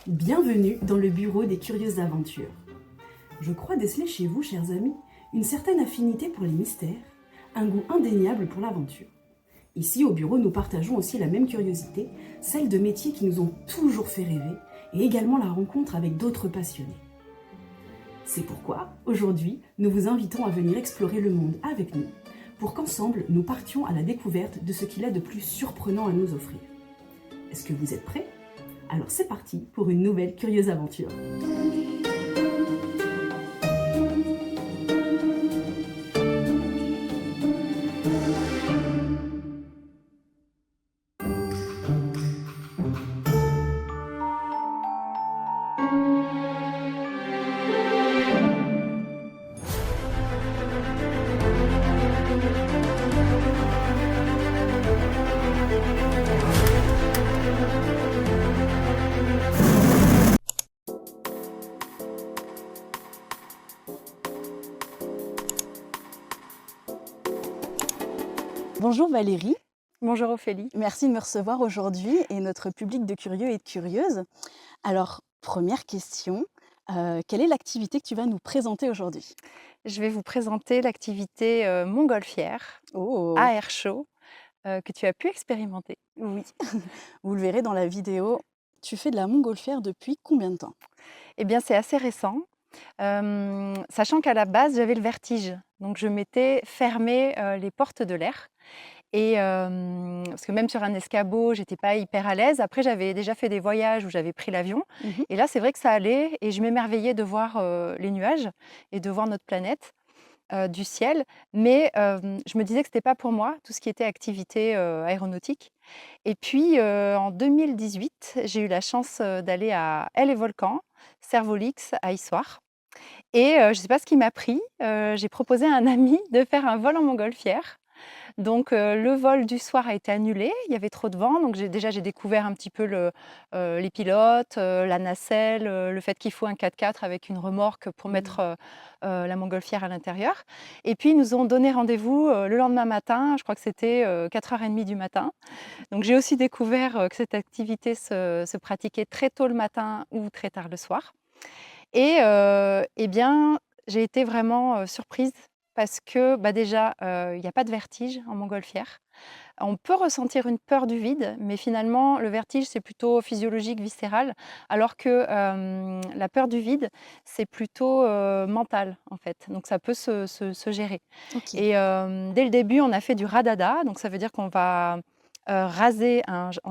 Bienvenue dans le bureau des curieuses aventures. Je crois déceler chez vous, chers amis, une certaine affinité pour les mystères, un goût indéniable pour l'aventure. Ici, au bureau, nous partageons aussi la même curiosité, celle de métiers qui nous ont toujours fait rêver, et également la rencontre avec d'autres passionnés. C'est pourquoi, aujourd'hui, nous vous invitons à venir explorer le monde avec nous, pour qu'ensemble, nous partions à la découverte de ce qu'il a de plus surprenant à nous offrir. Est-ce que vous êtes prêts ? Alors c'est parti pour une nouvelle curieuse aventure. Bonjour Valérie, Bonjour Ophélie. merci de me recevoir aujourd'hui et notre public de curieux et de curieuses. Alors, première question, quelle est l'activité que tu vas nous présenter aujourd'hui? Je vais vous présenter l'activité montgolfière Oh, à air chaud que tu as pu expérimenter. oui, vous le verrez dans la vidéo, tu fais de la montgolfière depuis combien de temps? Eh bien, c'est assez récent, sachant qu'à la base, j'avais le vertige. Donc, je m'étais fermé les portes de l'air. Et parce que même sur un escabeau, j'étais pas hyper à l'aise. Après, j'avais déjà fait des voyages où j'avais pris l'avion. Mhm. Et là, c'est vrai que ça allait et je m'émerveillais de voir les nuages et de voir notre planète. Du ciel, mais je me disais que c'était pas pour moi, tout ce qui était activité, aéronautique. Et puis, en 2018, j'ai eu la chance, d'aller à Helle-et-Volcans, Cervolix, à Issoire et je sais pas ce qui m'a pris, j'ai proposé à un ami de faire un vol en montgolfière. Donc le vol du soir a été annulé, il y avait trop de vent, donc j'ai découvert un petit peu les pilotes, la nacelle, le fait qu'il faut un 4x4 avec une remorque pour mettre, la montgolfière à l'intérieur. Et puis ils nous ont donné rendez-vous, le lendemain matin, je crois que c'était, 4h30 du matin. Donc j'ai aussi découvert, que cette activité se pratiquait très tôt le matin ou très tard le soir. Et eh bien, j'ai été vraiment, surprise parce que, bah, déjà, il y a pas de vertige en montgolfière. On peut ressentir une peur du vide, mais finalement, le vertige, c'est plutôt physiologique, viscéral, alors que, la peur du vide, c'est plutôt, mental, en fait. Donc ça peut se gérer. Ok. Et dès le début, on a fait du radada, donc ça veut dire qu'on va, on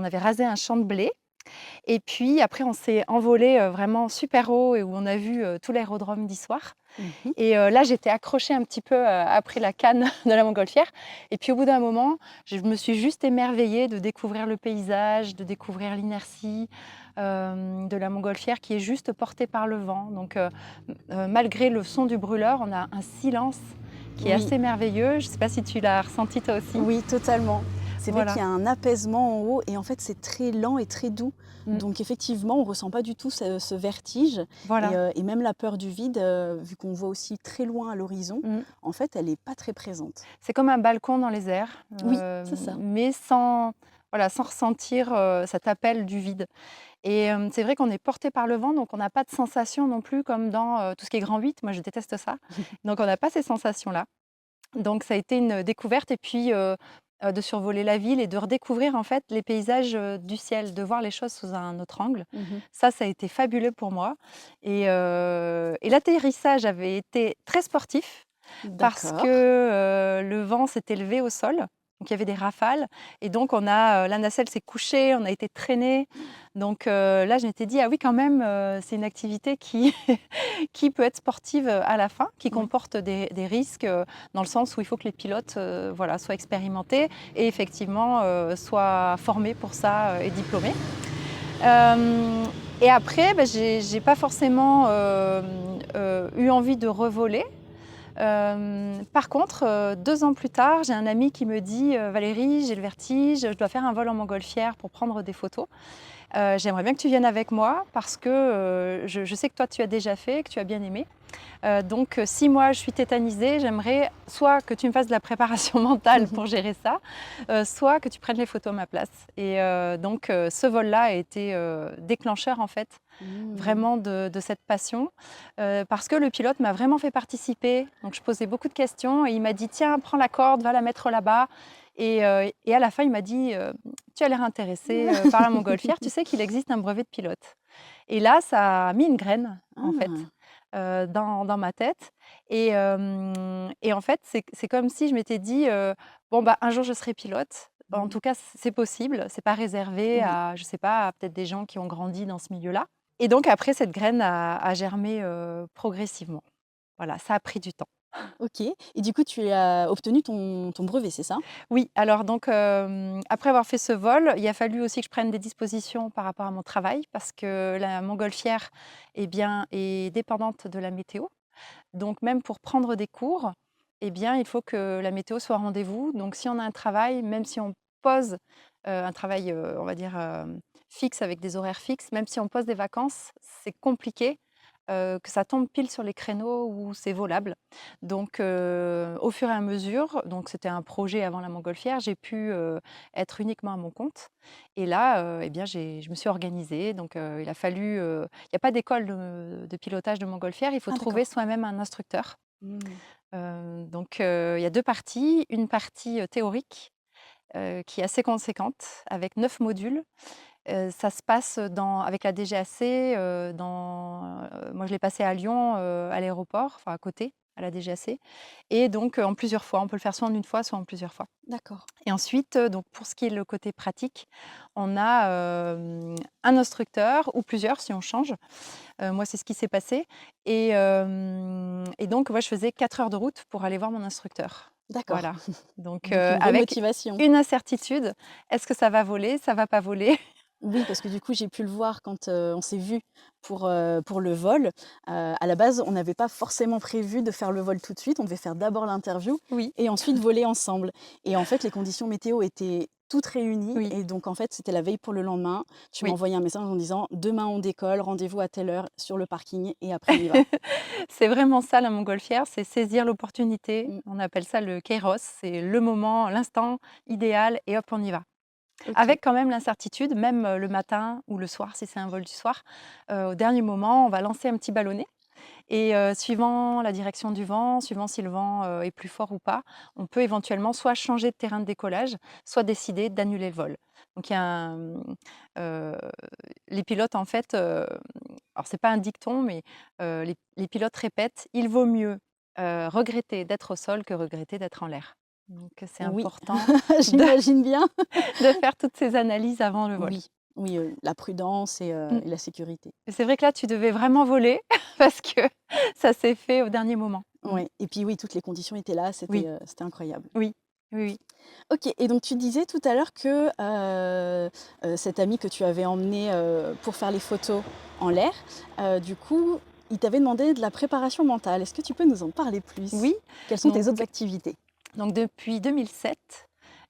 avait rasé un champ de blé et puis après, on s'est envolé vraiment super haut et où on a vu tout l'aérodrome d'Issoire. Mhm. Et là, j'étais accrochée un petit peu après la canne de la montgolfière. Et puis au bout d'un moment, je me suis juste émerveillée de découvrir le paysage, de découvrir l'inertie de la montgolfière qui est juste portée par le vent. Donc malgré le son du brûleur, on a un silence qui est Oui, assez merveilleux. Je ne sais pas si tu l'as ressenti toi aussi. oui, totalement. C'est vrai Voilà. qu'il y a un apaisement en haut et en fait c'est très lent et très doux. Mm. Donc effectivement, on ressent pas du tout ce vertige Voilà. et même la peur du vide, vu qu'on voit aussi très loin à l'horizon, Mm. en fait, elle n'est pas très présente. C'est comme un balcon dans les airs, Oui, c'est ça. mais sans, voilà, sans ressentir cet appel du vide. Et c'est vrai qu'on est porté par le vent, donc on n'a pas de sensation non plus comme dans tout ce qui est grand 8. Moi, je déteste ça. Donc on n'a pas ces sensations-là. Donc ça a été une découverte et puis de survoler la ville et de redécouvrir en fait les paysages du ciel, de voir les choses sous un autre angle. Mhm. Ça a été fabuleux pour moi. Et l'atterrissage avait été très sportif parce que, D'accord. le vent s'était levé au sol, donc il y avait des rafales et donc on a, la nacelle s'est couchée, on a été traînés. Donc là, je m'étais dit: «Ah oui, quand même, c'est une activité qui qui peut être sportive, à la fin, qui Oui. comporte des risques, dans le sens où il faut que les pilotes, voilà, soient expérimentés et effectivement, soient formés pour ça, et diplômés». Hem Et après, bah, j'ai pas forcément, eu envie de revoler. Par contre, 2 ans plus tard, j'ai un ami qui me dit: «Valérie, j'ai le vertige, je dois faire un vol en montgolfière pour prendre des photos. J'aimerais bien que tu viennes avec moi parce que, je sais que toi tu as déjà fait, que tu as bien aimé Donc si moi je suis tétanisée, j'aimerais soit que tu me fasses de la préparation mentale pour gérer ça, soit que tu prennes les photos à ma place. Et donc ce vol-là a été déclencheur en fait, Mmh. vraiment de cette passion, parce que le pilote m'a vraiment fait participer. Donc je posais beaucoup de questions et il m'a dit: «Tiens, prends la corde, va la mettre là-bas». Et à la fin, il m'a dit: «Tu as l'air intéressée par la montgolfière, tu sais qu'il existe un brevet de pilote?» Et là, ça a mis une graine en fait, Ah! dans ma tête. Et en fait, c'est comme si je m'étais dit, «Bon, bah, un jour je serai pilote». En Mmh. tout cas, c'est possible, c'est pas réservé Oui. à, je sais pas, à peut-être des gens qui ont grandi dans ce milieu-là. Et donc après, cette graine a germé, progressivement. Voilà, ça a pris du temps. OK, et du coup, tu as obtenu ton brevet, c'est ça? Oui, alors donc, après avoir fait ce vol, il a fallu aussi que je prenne des dispositions par rapport à mon travail parce que la montgolfière, eh bien, est dépendante de la météo. Donc même pour prendre des cours, eh bien, il faut que la météo soit au rendez-vous. Donc si on a un travail, même si on pose, un travail, on va dire, fixe avec des horaires fixes, même si on pose des vacances, c'est compliqué, que ça tombe pile sur les créneaux où c'est volable. Donc au fur et à mesure, donc c'était un projet avant la montgolfière, j'ai pu, être uniquement à mon compte. Et là, eh bien, je me suis organisée. Donc il a fallu, il n'y a pas d'école de pilotage de montgolfière, il faut Ah trouver d'accord. soi-même un instructeur. Mmh. Donc il y a 2 parties, une partie, théorique, qui est assez conséquente avec 9 modules. Ça se passe avec la DGAC, moi je l'ai passé à Lyon, à l'aéroport, enfin à côté, à la DGAC. Et donc en plusieurs fois. On peut le faire soit en une fois, soit en plusieurs fois. D'accord. Et ensuite, donc pour ce qui est le côté pratique, on a, un instructeur ou plusieurs si on change. Moi, c'est ce qui s'est passé. Et donc moi, je faisais 4 heures de route pour aller voir mon instructeur. D'accord. Voilà, donc Donc une vraie avec motivation. une incertitude: est-ce que ça va voler? Ça va pas voler? Oui, parce que du coup, j'ai pu le voir quand, on s'est vu pour le vol. À la base, on n'avait pas forcément prévu de faire le vol tout de suite. On devait faire d'abord l'interview Oui, et ensuite voler ensemble. Et en fait, les conditions météo étaient toutes réunies oui, et donc en fait, c'était la veille pour le lendemain. Tu m'as oui. envoyé un message en disant: «Demain, on décolle, rendez-vous à telle heure sur le parking et après on y va». C'est vraiment ça la montgolfière, c'est saisir l'opportunité. Mmh, On appelle ça le kairos, c'est le moment, l'instant idéal et hop, on y va. OK, Avec quand même l'incertitude, même, le matin ou le soir, si c'est un vol du soir, au dernier moment, on va lancer un petit ballonnet. Et suivant la direction du vent, suivant si le vent, est plus fort ou pas, on peut éventuellement soit changer de terrain de décollage, soit décider d'annuler le vol. Donc il y a les pilotes en fait, alors c'est pas un dicton, mais les pilotes répètent: «Il vaut mieux, regretter d'être au sol que regretter d'être en l'air». Donc c'est oui, important de j'imagine bien. de faire toutes ces analyses avant le vol. Oui, oui, la prudence Mmh. et la sécurité. Et c'est vrai que là, tu devais vraiment voler parce que ça s'est fait au dernier moment. Mmh. Ouais, et puis oui, toutes les conditions étaient là, Oui, c'était incroyable. oui, oui, oui. OK, et donc tu disais tout à l'heure que, cet ami que tu avais emmené, pour faire les photos en l'air, du coup, il t'avait demandé de la préparation mentale. Est-ce que tu peux nous en parler plus? Oui, Quelles sont tes donc autres activités? donc depuis 2007,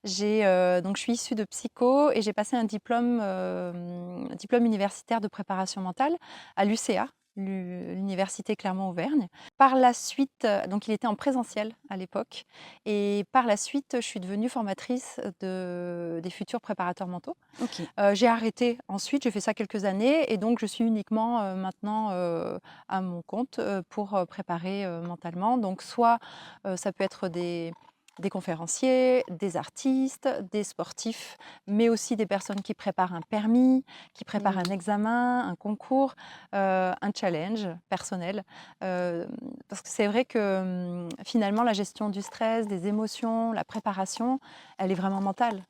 donc je suis issue de psycho et j'ai passé un diplôme universitaire de préparation mentale à l'UCA, l'université Clermont-Auvergne. Par la suite, donc il était en présentiel à l'époque et par la suite, je suis devenue formatrice des futurs préparateurs mentaux. OK, J'ai arrêté ensuite, j'ai fait ça quelques années et donc je suis uniquement, maintenant, à mon compte, pour, préparer, mentalement. Donc soit, ça peut être des conférenciers, des artistes, des sportifs, mais aussi des personnes qui préparent un permis, qui préparent un mmh, examen, un concours, un challenge personnel. Parce que c'est vrai que, finalement la gestion du stress, des émotions, la préparation, elle est vraiment mentale.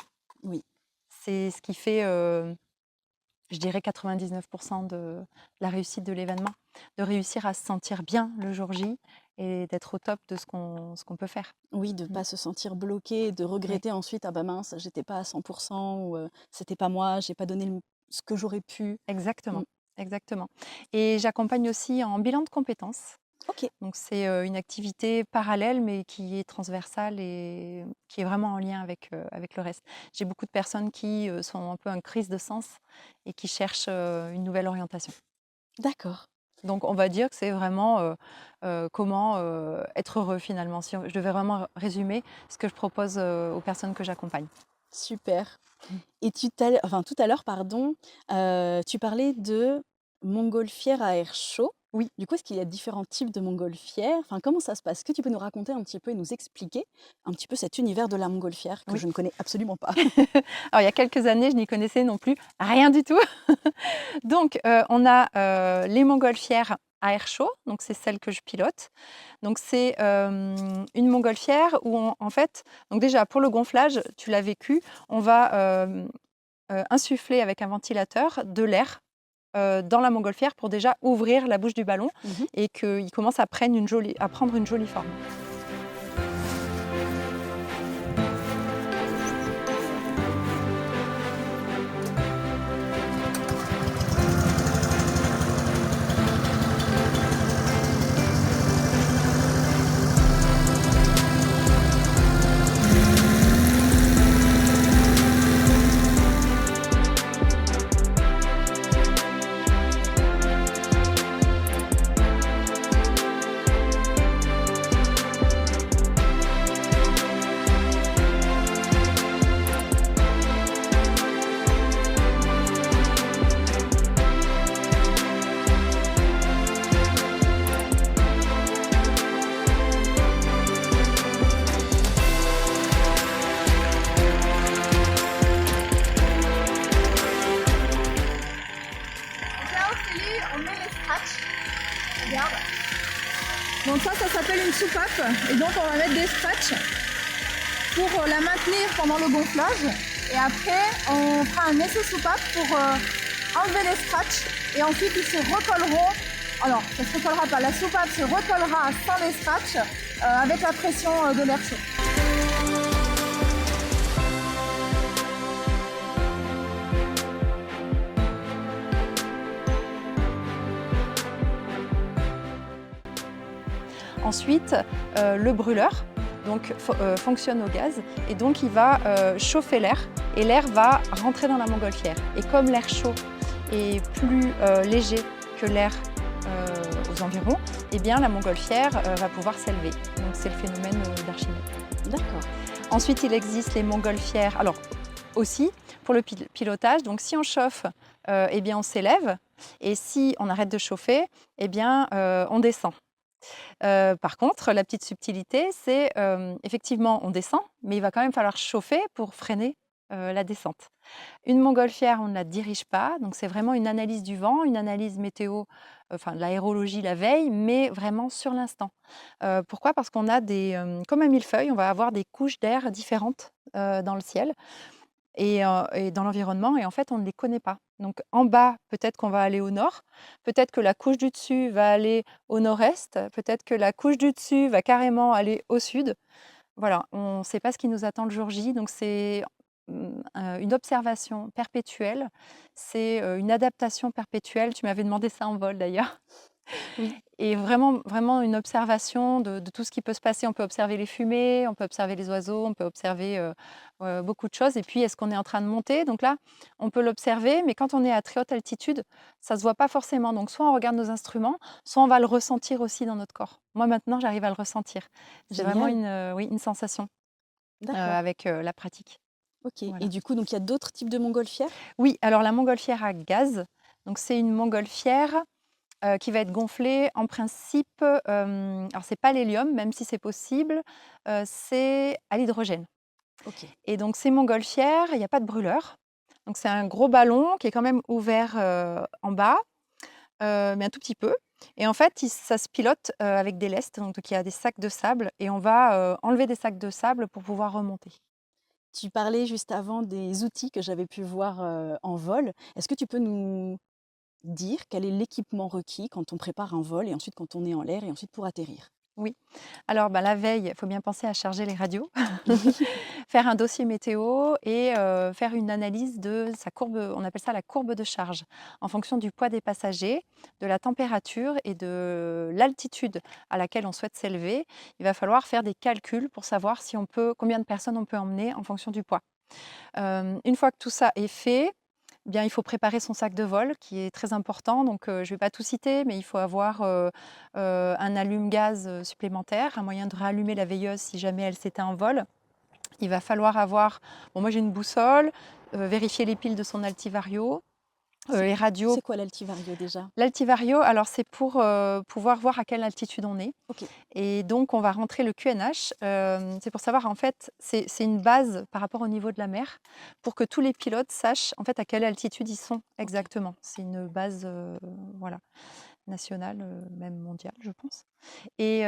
oui, C'est ce qui fait, je dirais 99 de la réussite de l'événement. De réussir à se sentir bien le jour J et d'être au top de ce qu'on peut faire. oui, de Mmh. pas se sentir bloqué, de Oui, regretter ensuite: «Ah bah mince, j'étais pas à 100 ou c'était pas moi, j'ai pas donné ce que j'aurais pu». Mmh, exactement, exactement. Et j'accompagne aussi en bilan de compétences. OK, Donc c'est, une activité parallèle, mais qui est transversale et qui est vraiment en lien avec le reste. J'ai beaucoup de personnes qui, sont un peu en crise de sens et qui cherchent, une nouvelle orientation. d'accord. Donc on va dire que c'est vraiment, comment, être heureux finalement. Si je devais vraiment résumer ce que je propose, aux personnes que j'accompagne. Super. Mmh. Et tout à l'heure, pardon, tu parlais de montgolfière à air chaud. Oui. Du coup, est-ce qu'il y a différents types de montgolfières? Enfin, comment ça se passe? Est-ce que tu peux nous raconter un petit peu et nous expliquer un petit peu cet univers de la montgolfière que Oui. je ne connais absolument pas? Alors il y a quelques années, je n'y connaissais non plus rien du tout. Donc on a, les montgolfières à air chaud, donc c'est celle que je pilote. Donc c'est, une montgolfière où en fait donc déjà pour le gonflage, tu l'as vécu, on va, insuffler avec un ventilateur de l'air, dans la montgolfière pour déjà ouvrir la bouche du ballon Mmh. et qu'il commence à prendre une jolie forme. Là, Ophélie, on met les scratchs. Regarde. Donc ça s'appelle une soupape. Et donc on va mettre des scratchs pour la maintenir pendant le gonflage. Et après, on fera un essai soupape pour enlever les scratchs. Et ensuite, ils se recolleront. Alors, ça ne se recollera pas. La soupape se recollera sans les scratchs avec la pression de l'air chaud. Ensuite, le brûleur donc, fonctionne au gaz et donc il va chauffer l'air et l'air va rentrer dans la montgolfière. Et comme l'air chaud est plus léger que l'air aux environs, eh bien la montgolfière va pouvoir s'élever. Donc c'est le phénomène d'Archimède. D'accord. Ensuite, il existe les montgolfières. Alors aussi pour le pilotage, donc si on chauffe, eh bien on s'élève et si on arrête de chauffer, eh bien on descend. Par contre, la petite subtilité, c'est, effectivement, on descend, mais il va quand même falloir chauffer pour freiner, la descente. Une montgolfière, on ne la dirige pas, donc c'est vraiment une analyse du vent, une analyse météo, enfin de l'aérologie la veille, mais vraiment sur l'instant. Pourquoi? Parce qu'on a comme un millefeuille, on va avoir des couches d'air différentes, dans le ciel et dans l'environnement et en fait, on ne les connaît pas. Donc en bas, peut-être qu'on va aller au nord, peut-être que la couche du dessus va aller au nord-est, peut-être que la couche du dessus va carrément aller au sud. Voilà, on ne sait pas ce qui nous attend le jour J, donc c'est, une observation perpétuelle, c'est, une adaptation perpétuelle. Tu m'avais demandé ça en vol d'ailleurs. Oui. Et vraiment vraiment une observation de tout ce qui peut se passer. On peut observer les fumées, on peut observer les oiseaux, on peut observer, beaucoup de choses et puis est-ce qu'on est en train de monter? Donc là, on peut l'observer, mais quand on est à très haute altitude, ça ne se voit pas forcément. Donc soit on regarde nos instruments, soit on va le ressentir aussi dans notre corps. Moi maintenant, j'arrive à le ressentir. C'est vraiment Génial. oui, une sensation, D'accord. avec, la pratique. OK. Et Voilà. du coup, donc il y a d'autres types de montgolfières? Oui, alors la montgolfière à gaz, donc c'est une montgolfière qui va être gonflé en principe, alors c'est pas l'hélium, même si c'est possible, c'est à l'hydrogène OK. et donc ces montgolfières, il y a pas de brûleur. Donc c'est un gros ballon qui est quand même ouvert, en bas, mais un tout petit peu et en fait, il ça se pilote, avec des lestes, donc il y a des sacs de sable et on va, enlever des sacs de sable pour pouvoir remonter. Tu parlais juste avant des outils que j'avais pu voir, en vol. Est-ce que tu peux nous dire quel est l'équipement requis quand on prépare un vol et ensuite quand on est en l'air et ensuite pour atterrir? Oui. Alors, bah, la veille, il faut bien penser à charger les radios, Oui. faire un dossier météo et faire une analyse de sa courbe, on appelle ça la courbe de charge, en fonction du poids des passagers, de la température et de l'altitude à laquelle on souhaite s'élever. Il va falloir faire des calculs pour savoir si combien de personnes on peut emmener en fonction du poids. Une fois que tout ça est fait, bien, il faut préparer son sac de vol qui est très important. Donc, je ne vais pas tout citer, mais il faut avoir un allume-gaz supplémentaire, un moyen de rallumer la veilleuse si jamais elle s'éteint en vol. Il va falloir avoir, bon, moi j'ai une boussole, vérifier les piles de son Altivario, les radios. C'est quoi l'Altivario déjà? L'Altivario, alors c'est pour pouvoir voir à quelle altitude on est. Ok, Et donc on va rentrer le QNH. C'est pour savoir, en fait, c'est une base par rapport au niveau de la mer pour que tous les pilotes sachent en fait à quelle altitude ils sont exactement. C'est une base voilà, nationale, même mondiale, je pense. Et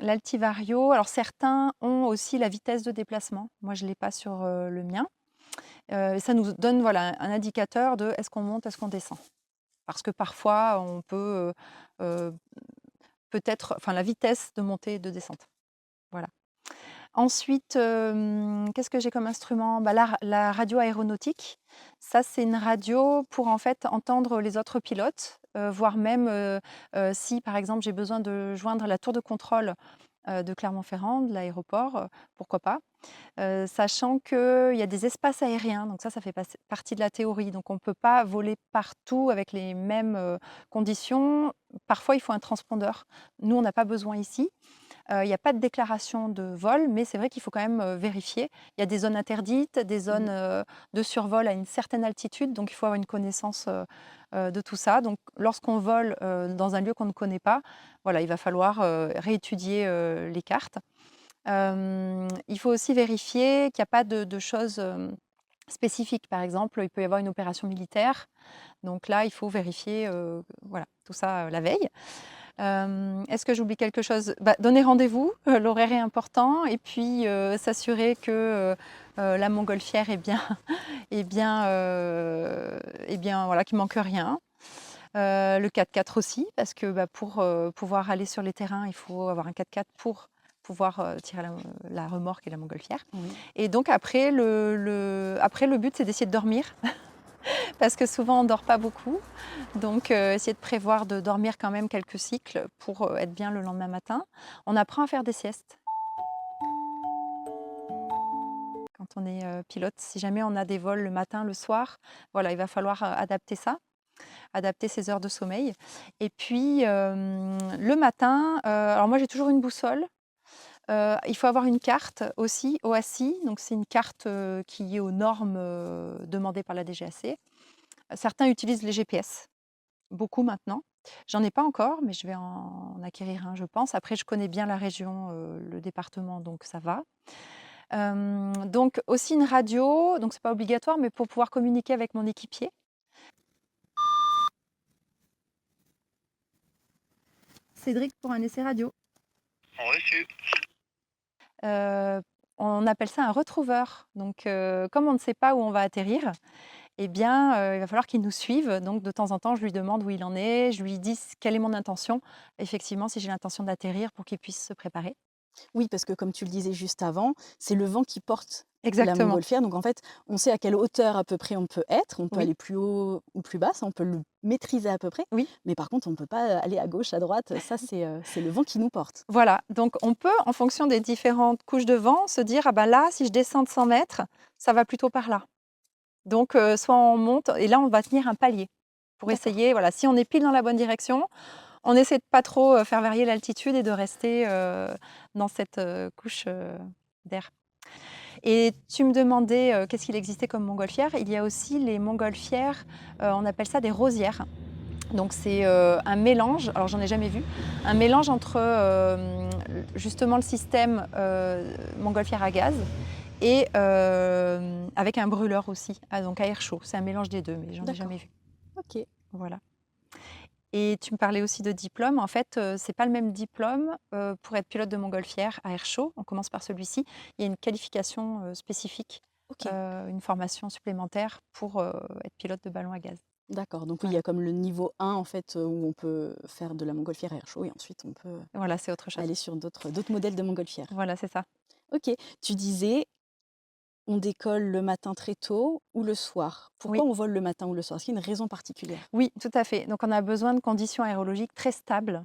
l'Altivario, alors certains ont aussi la vitesse de déplacement. Moi, je ne l'ai pas sur le mien. Et ça nous donne voilà, un indicateur de est-ce qu'on monte, est-ce qu'on descend. Parce que parfois, on peut peut-être, enfin la vitesse de montée et de descente. Voilà. Ensuite, qu'est-ce que j'ai comme instrument? Bah, la radio aéronautique. Ça, c'est une radio pour en fait entendre les autres pilotes, voire même si par exemple j'ai besoin de joindre la tour de contrôle de Clermont-Ferrand, de l'aéroport, pourquoi pas. Sachant qu'il y a des espaces aériens, donc ça fait partie de la théorie. Donc on ne peut pas voler partout avec les mêmes conditions. Parfois, il faut un transpondeur. Nous, on n'a pas besoin ici. Il n'y a pas de déclaration de vol, mais c'est vrai qu'il faut quand même vérifier. Il y a des zones interdites, des zones de survol à une certaine altitude, donc il faut avoir une connaissance de tout ça. Donc lorsqu'on vole dans un lieu qu'on ne connaît pas, voilà, il va falloir réétudier les cartes. Il faut aussi vérifier qu'il n'y a pas de choses spécifiques. Par exemple, il peut y avoir une opération militaire. Donc là, il faut vérifier voilà, tout ça la veille. Est-ce que j'oublie quelque chose? Donner rendez-vous, l'horaire est important. Et puis s'assurer que la montgolfière est bien, voilà, qu'il ne manque rien. Le 4x4 aussi, parce que pour pouvoir aller sur les terrains, il faut avoir un 4x4 pour pouvoir tirer la remorque et la montgolfière. oui. Et donc après, le but, c'est d'essayer de dormir, parce que souvent, on ne dort pas beaucoup. Donc, essayer de prévoir de dormir quand même quelques cycles pour être bien le lendemain matin. On apprend à faire des siestes quand on est pilote. Si jamais on a des vols le matin, le soir, voilà, il va falloir adapter ça. Adapter ses heures de sommeil. Et puis, le matin, alors moi j'ai toujours une boussole. Il faut avoir une carte aussi, OASI, donc c'est une carte qui est aux normes demandées par la DGAC. Certains utilisent les GPS, beaucoup maintenant. J'en ai pas encore, mais je vais en acquérir un, je pense. Après, je connais bien la région, le département, donc ça va. Donc aussi une radio, donc c'est pas obligatoire, mais pour pouvoir communiquer avec mon équipier. Cédric pour un essai radio. Reçu. On appelle ça un retrouveur. Donc, comme on ne sait pas où on va atterrir, eh bien, il va falloir qu'il nous suive. Donc, de temps en temps, je lui demande où il en est, je lui dis quelle est mon intention. Effectivement, si j'ai l'intention d'atterrir pour qu'il puisse se préparer. Oui, parce que comme tu le disais juste avant, c'est le vent qui porte la Exactement. montgolfière. Donc en fait, on sait à quelle hauteur à peu près on peut être. On peut Oui. aller plus haut ou plus bas, ça on peut le maîtriser à peu près. Oui. Mais par contre, on ne peut pas aller à gauche, à droite. Ça, c'est le vent qui nous porte. Voilà. Donc, on peut, en fonction des différentes couches de vent, se dire, ah ben là, si je descends de 100 mètres, ça va plutôt par là. Donc, soit on monte, et là, on va tenir un palier pour D'accord. essayer, voilà, si on est pile dans la bonne direction, on essaie de pas trop faire varier l'altitude et de rester dans cette couche d'air. Et tu me demandais qu'est-ce qu'il existait comme montgolfière. Il y a aussi les montgolfières, on appelle ça des rosières. Donc c'est un mélange, alors j'en ai jamais vu, un mélange entre justement le système montgolfière à gaz et avec un brûleur aussi, donc à air chaud. C'est un mélange des deux, mais j'en ai D'accord. jamais vu. Ok. Voilà. Et tu me parlais aussi de diplôme. En fait, c'est pas le même diplôme pour être pilote de montgolfière à air chaud. On commence par celui-ci. Il y a une qualification spécifique, Ok. une formation supplémentaire pour être pilote de ballon à gaz. D'accord. Donc oui, il y Voilà. a comme le niveau 1 en fait où on peut faire de la montgolfière à air chaud et ensuite on peut Voilà, c'est autre chose. aller sur d'autres modèles de montgolfière. Voilà, c'est ça. Ok. Tu disais on décolle le matin très tôt ou le soir. Pourquoi Oui. on vole le matin ou le soir? Est-ce qu'il y a une raison particulière? Oui, tout à fait. Donc on a besoin de conditions aérologiques très stables.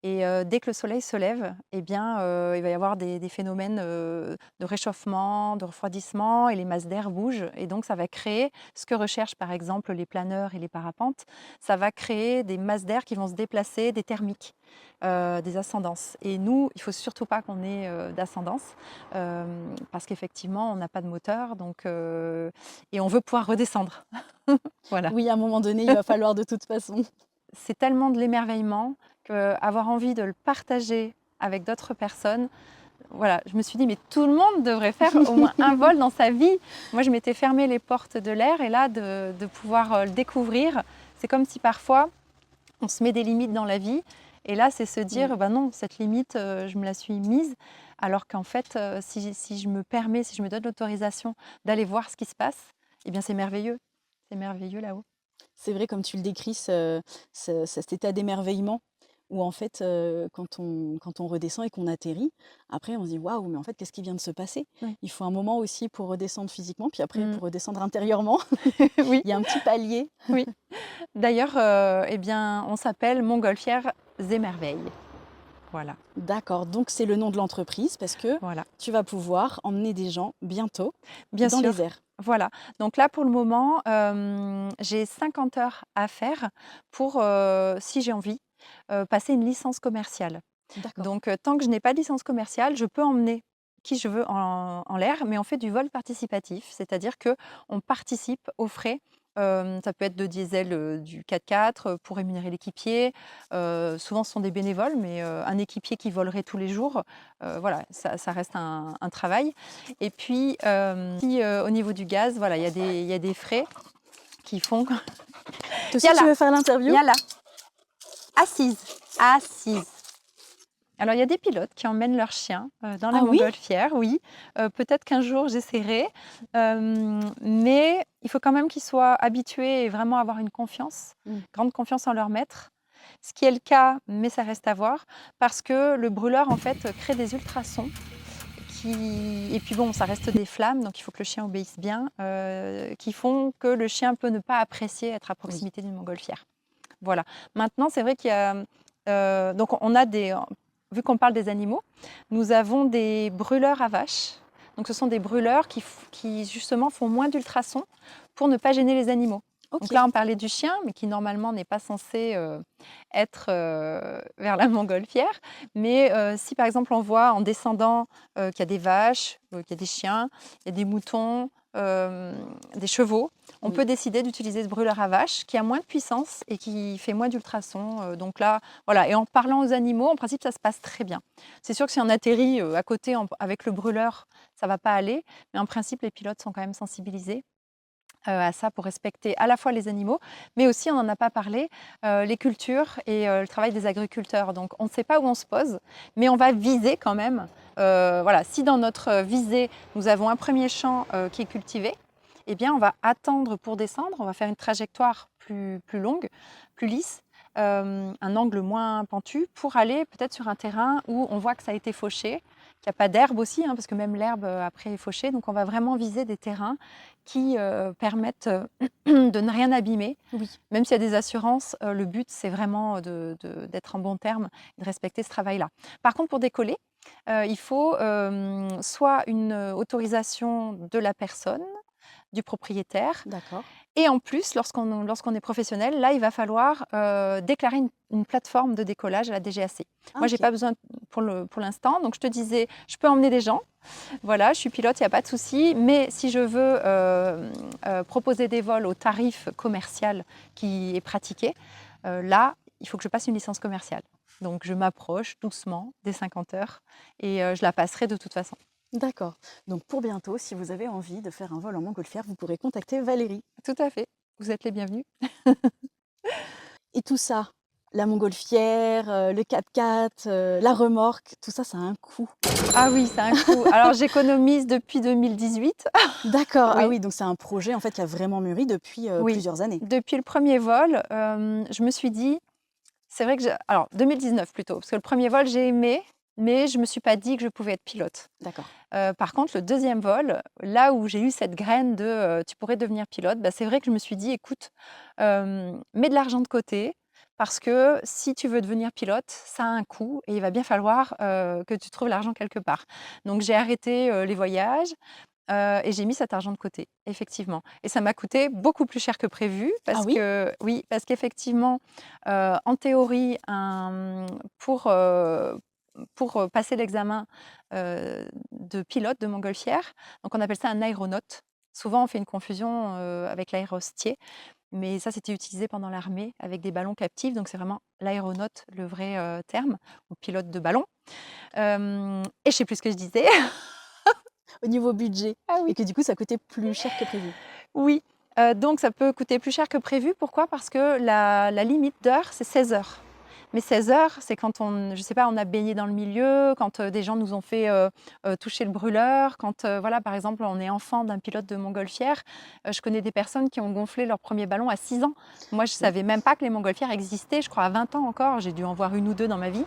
Et dès que le soleil se lève, eh bien, il va y avoir des phénomènes, de réchauffement, de refroidissement et les masses d'air bougent et donc ça va créer ce que recherchent par exemple les planeurs et les parapentes. Ça va créer des masses d'air qui vont se déplacer, des thermiques, des ascendances et nous, il faut surtout pas qu'on ait, d'ascendance, parce qu'effectivement on n'a pas de moteur donc et on veut pouvoir redescendre. Voilà. Oui, à un moment donné, il va falloir de toute façon. C'est tellement de l'émerveillement qu'avoir envie de le partager avec d'autres personnes, voilà, je me suis dit, mais tout le monde devrait faire au moins un vol dans sa vie. Moi, je m'étais fermé les portes de l'air et là, de pouvoir le découvrir, c'est comme si parfois, on se met des limites dans la vie. Et là, c'est se dire, ben non, cette limite, je me la suis mise. Alors qu'en fait, si je me permets, si je me donne l'autorisation d'aller voir ce qui se passe, eh bien, c'est merveilleux. C'est merveilleux là-haut. C'est vrai, comme tu le décris, cet état d'émerveillement où en fait, quand on redescend et qu'on atterrit, après on se dit: «Waouh, mais en fait, qu'est-ce qui vient de se passer?» Oui. Il faut un moment aussi pour redescendre physiquement, puis après Mm. pour redescendre intérieurement. Oui. Il y a un petit palier. Oui. D'ailleurs, eh bien, on s'appelle Montgolfières Émerveilles. Voilà, D'accord, donc c'est le nom de l'entreprise parce que voilà. tu vas pouvoir emmener des gens bientôt Bien dans sûr. les airs. Voilà. Donc là, pour le moment, j'ai 50 heures à faire pour, si j'ai envie, passer une licence commerciale. D'accord. Donc, tant que je n'ai pas de licence commerciale, je peux emmener qui je veux en l'air, mais on fait du vol participatif, c'est-à-dire qu'on participe aux frais. Ça peut être de diesel, du 4x4 pour rémunérer l'équipier. Souvent, ce sont des bénévoles, mais un équipier qui volerait tous les jours, voilà, ça reste un travail. Et puis, si, au niveau du gaz, voilà, il y a des frais qui font. Toi Il aussi, y a tu là. veux faire Il l'interview? y a là, assise, assise. Alors, il y a des pilotes qui emmènent leurs chiens dans la Ah oui? montgolfière, oui. Peut-être qu'un jour j'essaierai, mais il faut quand même qu'ils soient habitués et vraiment avoir une confiance, grande confiance en leur maître. Ce qui est le cas, mais ça reste à voir, parce que le brûleur en fait crée des ultrasons et puis bon, ça reste des flammes, donc il faut que le chien obéisse bien, qui font que le chien peut ne pas apprécier être à proximité d'une montgolfière. Voilà. Maintenant, c'est vrai qu'il y a donc on a vu qu'on parle des animaux, nous avons des brûleurs à vaches. Donc ce sont des brûleurs qui justement font moins d'ultrasons pour ne pas gêner les animaux. Ok. Donc là, on parlait du chien, mais qui normalement n'est pas censé être vers la montgolfière. Mais si par exemple on voit en descendant qu'il y a des vaches, qu'il y a des chiens, il y a des moutons, des chevaux, on peut décider d'utiliser ce brûleur à vache qui a moins de puissance et qui fait moins d'ultrasons. Donc là, voilà. Et en parlant aux animaux, en principe, ça se passe très bien. C'est sûr que si on atterrit à côté avec le brûleur, ça ne va pas aller. Mais en principe, les pilotes sont quand même sensibilisés à ça pour respecter à la fois les animaux, mais aussi, on n'en a pas parlé, les cultures et le travail des agriculteurs. Donc, on ne sait pas où on se pose, mais on va viser quand même. Voilà, si dans notre visée, nous avons un premier champ qui est cultivé, eh bien, on va attendre pour descendre, on va faire une trajectoire plus longue, plus lisse, un angle moins pentu pour aller peut-être sur un terrain où on voit que ça a été fauché, qu'il n'y a pas d'herbe aussi, hein, parce que même l'herbe après est fauchée. Donc on va vraiment viser des terrains qui permettent de ne rien abîmer. Oui. Même s'il y a des assurances, le but c'est vraiment d'être en bon terme et de respecter ce travail-là. Par contre, pour décoller, il faut soit une autorisation de la personne, du propriétaire. D'accord. Et en plus, lorsqu'on est professionnel, là, il va falloir déclarer une plateforme de décollage à la DGAC. Moi, je n'ai pas besoin pour l'instant. Donc, je te disais, je peux emmener des gens. Voilà, je suis pilote, il n'y a pas de souci. Mais si je veux proposer des vols au tarif commercial qui est pratiqué, là, il faut que je passe une licence commerciale. Donc, je m'approche doucement des 50 heures et je la passerai de toute façon. D'accord. Donc pour bientôt, si vous avez envie de faire un vol en montgolfière, vous pourrez contacter Valérie. Tout à fait. Vous êtes les bienvenus. Et tout ça, la montgolfière, le 4x4, la remorque, tout ça, ça a un coût. Ah oui, c'est un coût. Alors j'économise depuis 2018. D'accord. Oui. Ah oui, donc c'est un projet en fait qui a vraiment mûri depuis plusieurs années. Depuis le premier vol, je me suis dit, c'est vrai que alors 2019 plutôt, parce que le premier vol j'ai aimé, mais je ne me suis pas dit que je pouvais être pilote. D'accord. Par contre, le deuxième vol, là où j'ai eu cette graine de tu pourrais devenir pilote, bah, c'est vrai que je me suis dit, écoute, mets de l'argent de côté, parce que si tu veux devenir pilote, ça a un coût et il va bien falloir que tu trouves l'argent quelque part. Donc j'ai arrêté les voyages et j'ai mis cet argent de côté, effectivement. Et ça m'a coûté beaucoup plus cher que prévu Ah parce oui? que, oui, parce qu'effectivement, en théorie, pour, euh, pour passer l'examen de pilote de montgolfière, donc on appelle ça un aéronaute. Souvent, on fait une confusion avec l'aérostier, mais ça, c'était utilisé pendant l'armée avec des ballons captifs. Donc, c'est vraiment l'aéronaute, le vrai terme, ou pilote de ballon. Et je sais plus ce que je disais. Au niveau budget Ah et oui. que du coup, ça coûtait plus cher que prévu? Oui, donc ça peut coûter plus cher que prévu. Pourquoi? Parce que la limite d'heures, c'est 16 heures. Mais 16 heures, c'est quand on, je sais pas, on a baigné dans le milieu, quand des gens nous ont fait toucher le brûleur, quand, voilà, par exemple, on est enfant d'un pilote de montgolfière. Je connais des personnes qui ont gonflé leur premier ballon à 6 ans. Moi, je Oui. savais même pas que les montgolfières existaient. Je crois à 20 ans encore. J'ai dû en voir une ou deux dans ma vie.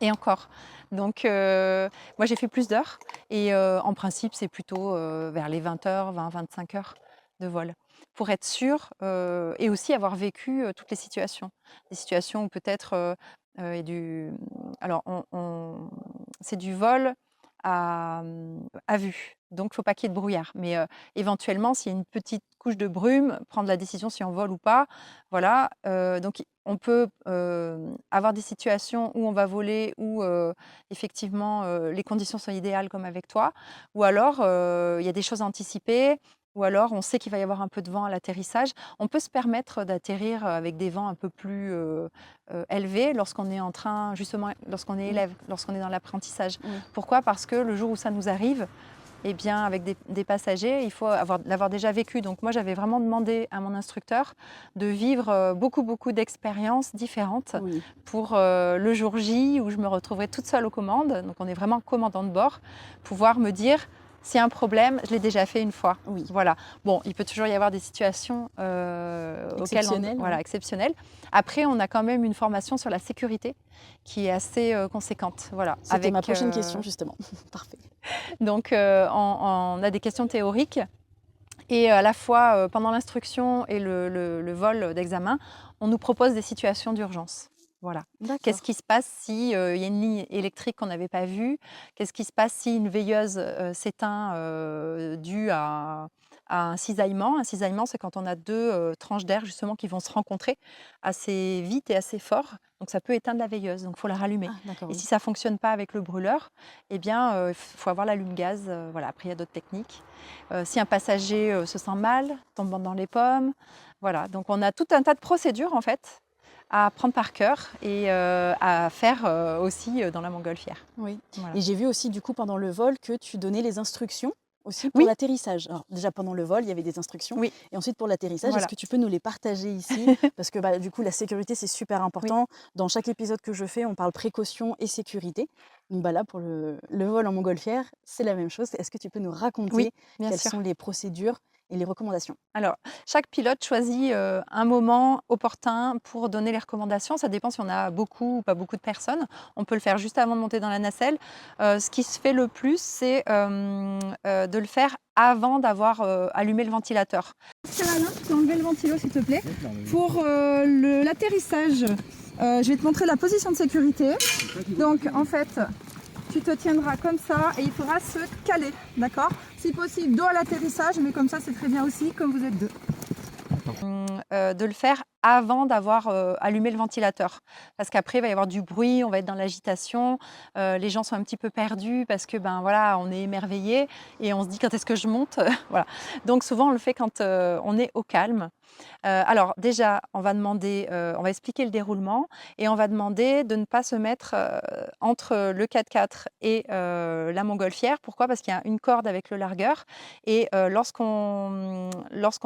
Et encore. Donc, moi, j'ai fait plus d'heures. Et en principe, c'est plutôt vers les 20 heures, 20-25 heures de vol. Pour être sûr et aussi avoir vécu toutes les situations. Des situations où peut-être et alors, c'est du vol à vue. Donc, il ne faut pas qu'il y ait de brouillard. Mais éventuellement, s'il y a une petite couche de brume, prendre la décision si on vole ou pas. Voilà. Donc, on peut avoir des situations où on va voler, où effectivement les conditions sont idéales comme avec toi, ou alors il y a des choses à anticiper, ou alors on sait qu'il va y avoir un peu de vent à l'atterrissage. On peut se permettre d'atterrir avec des vents un peu plus élevés lorsqu'on est en train, justement, lorsqu'on est Oui. élève, lorsqu'on est dans l'apprentissage. Oui. Pourquoi? Parce que le jour où ça nous arrive, eh bien, avec des passagers, il faut l'avoir déjà vécu. Donc moi, j'avais vraiment demandé à mon instructeur de vivre beaucoup d'expériences différentes Oui. pour le jour J où je me retrouverai toute seule aux commandes. Donc on est vraiment commandant de bord, pouvoir me dire s'il y a un problème, je l'ai déjà fait une fois. Oui. Voilà. Bon, il peut toujours y avoir des situations Exceptionnelles, voilà, oui. exceptionnelles. Après, on a quand même une formation sur la sécurité qui est assez conséquente. Voilà. C'était ma prochaine question, justement. Parfait. Donc, on a des questions théoriques et à la fois pendant l'instruction et le vol d'examen, on nous propose des situations d'urgence. Voilà. Qu'est-ce D'accord. qui se passe s'il y a une ligne électrique qu'on n'avait pas vue? Qu'est-ce qui se passe si une veilleuse s'éteint due à un cisaillement? Un cisaillement, c'est quand on a deux tranches d'air justement qui vont se rencontrer assez vite et assez fort. Donc ça peut éteindre la veilleuse, donc il faut la rallumer. Ah, d'accord, Et oui. si ça ne fonctionne pas avec le brûleur, eh bien, il faut avoir l'allume-gaz. Voilà. Après, il y a d'autres techniques. Si un passager se sent mal, tombant dans les pommes, voilà. Donc on a tout un tas de procédures en fait à apprendre par cœur et à faire aussi dans la montgolfière. Oui. Voilà. Et j'ai vu aussi, du coup, pendant le vol, que tu donnais les instructions aussi pour Oui, l'atterrissage. Alors, déjà pendant le vol, il y avait des instructions. oui, Et ensuite, pour l'atterrissage, est-ce voilà. que tu peux nous les partager ici? Parce que du coup, la sécurité, c'est super Oui, important. Dans chaque épisode que je fais, on parle précaution et sécurité. Donc là, pour le vol en montgolfière, c'est la même chose. Est-ce que tu peux nous oui, raconter bien quelles sûr. sont les procédures et les recommandations? Alors, chaque pilote choisit un moment opportun pour donner les recommandations. Ça dépend si on a beaucoup ou pas beaucoup de personnes. On peut le faire juste avant de monter dans la nacelle. Ce qui se fait le plus, c'est de le faire avant d'avoir allumé le ventilateur. Alain, tu peux enlever le ventilo s'il te plaît. Pour l'atterrissage, je vais te montrer la position de sécurité. Donc en fait, tu te tiendras comme ça et il faudra se caler, d'accord? Si possible, dos à l'atterrissage, mais comme ça c'est très bien aussi, comme vous êtes deux. De le faire avant d'avoir allumé le ventilateur. Parce qu'après, il va y avoir du bruit, on va être dans l'agitation, les gens sont un petit peu perdus parce que ben voilà, on est émerveillé et on se dit quand est-ce que je monte. Voilà. Donc souvent, on le fait quand on est au calme. Alors déjà, on va expliquer le déroulement et on va demander de ne pas se mettre entre le 4x4 et la montgolfière. Pourquoi? Parce qu'il y a une corde avec le largueur et lorsqu'on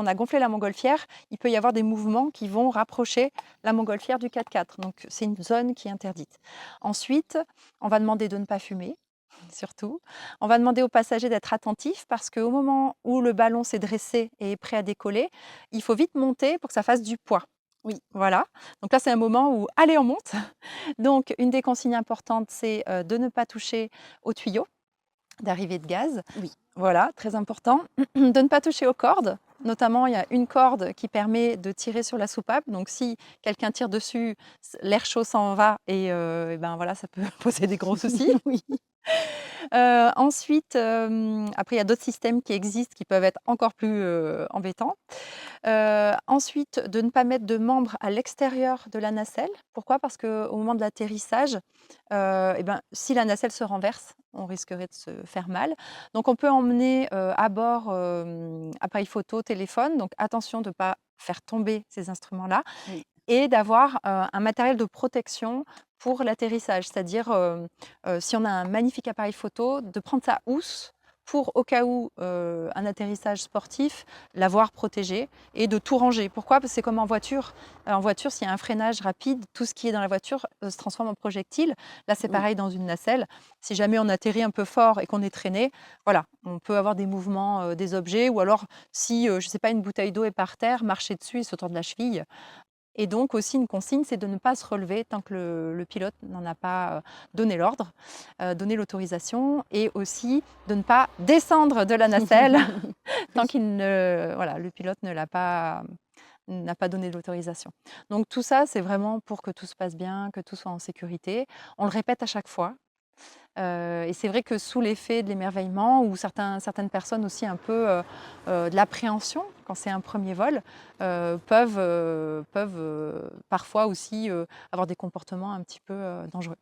a gonflé la montgolfière, il peut y avoir des mouvements qui vont rapprocher la montgolfière du 4x4. Donc c'est une zone qui est interdite. Ensuite, on va demander de ne pas fumer. Surtout. On va demander aux passagers d'être attentifs parce qu'au moment où le ballon s'est dressé et est prêt à décoller, il faut vite monter pour que ça fasse du poids. Oui. Voilà. Donc là, c'est un moment où, allez, on monte. Donc, une des consignes importantes, c'est de ne pas toucher au tuyau. d'arrivée de gaz. Oui. Voilà, très important. De ne pas toucher aux cordes. Notamment, il y a une corde qui permet de tirer sur la soupape. Donc, si quelqu'un tire dessus, l'air chaud s'en va et ben voilà, ça peut poser des gros soucis. Oui. Ensuite, après, il y a d'autres systèmes qui existent qui peuvent être encore plus embêtants. Ensuite, de ne pas mettre de membres à l'extérieur de la nacelle. Pourquoi? Parce qu'au moment de l'atterrissage, et ben, si la nacelle se renverse, on risquerait de se faire mal. Donc, on peut emmener à bord appareil photo, téléphone. Donc, attention de ne pas faire tomber ces instruments-là Oui. et d'avoir un matériel de protection pour l'atterrissage. C'est-à-dire, si on a un magnifique appareil photo, de prendre sa housse pour, au cas où un atterrissage sportif, l'avoir protégé et de tout ranger. Pourquoi? Parce que c'est comme en voiture. En voiture, s'il y a un freinage rapide, tout ce qui est dans la voiture se transforme en projectile. Là, c'est Oui. pareil dans une nacelle. Si jamais on atterrit un peu fort et qu'on est traîné, voilà, on peut avoir des mouvements des objets, ou alors si, je ne sais pas, une bouteille d'eau est par terre, marcher dessus et se tordre la cheville. Et donc aussi une consigne, c'est de ne pas se relever tant que le pilote n'en a pas donné l'ordre, donné l'autorisation, et aussi de ne pas descendre de la nacelle tant qu'il ne, voilà, le pilote n'a pas donné l'autorisation. Donc tout ça, c'est vraiment pour que tout se passe bien, que tout soit en sécurité. On le répète à chaque fois. Et c'est vrai que sous l'effet de l'émerveillement, ou certaines personnes aussi un peu de l'appréhension, quand c'est un premier vol, peuvent parfois aussi avoir des comportements un petit peu dangereux.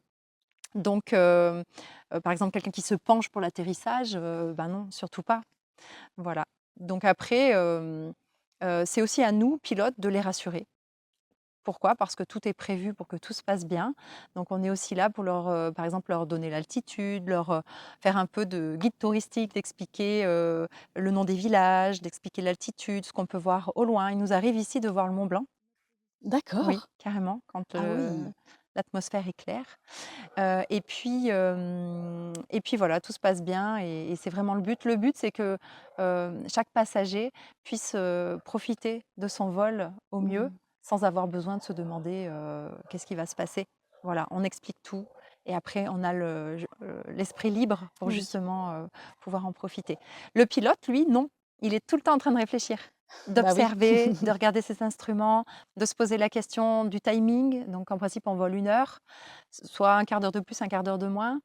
Donc, par exemple, quelqu'un qui se penche pour l'atterrissage, ben non, surtout pas. Voilà. Donc après, c'est aussi à nous, pilotes, de les rassurer. Pourquoi? Parce que tout est prévu pour que tout se passe bien. Donc on est aussi là pour leur, par exemple, leur donner l'altitude, leur faire un peu de guide touristique, d'expliquer le nom des villages, d'expliquer l'altitude, ce qu'on peut voir au loin. Il nous arrive ici de voir le Mont Blanc. Oui, D'accord. carrément, quand Ah oui. l'atmosphère est claire. Et puis voilà, tout se passe bien et c'est vraiment le but. Le but, c'est que chaque passager puisse profiter de son vol au mieux, Mmh. sans avoir besoin de se demander qu'est-ce qui va se passer. Voilà, on explique tout et après on a l'esprit libre pour Oui. justement pouvoir en profiter. Le pilote, lui, non. Il est tout le temps en train de réfléchir, Bah oui. d'observer, de regarder ses instruments, de se poser la question du timing. Donc en principe, on vole 1 heure, soit un quart d'heure de plus, un quart d'heure de moins.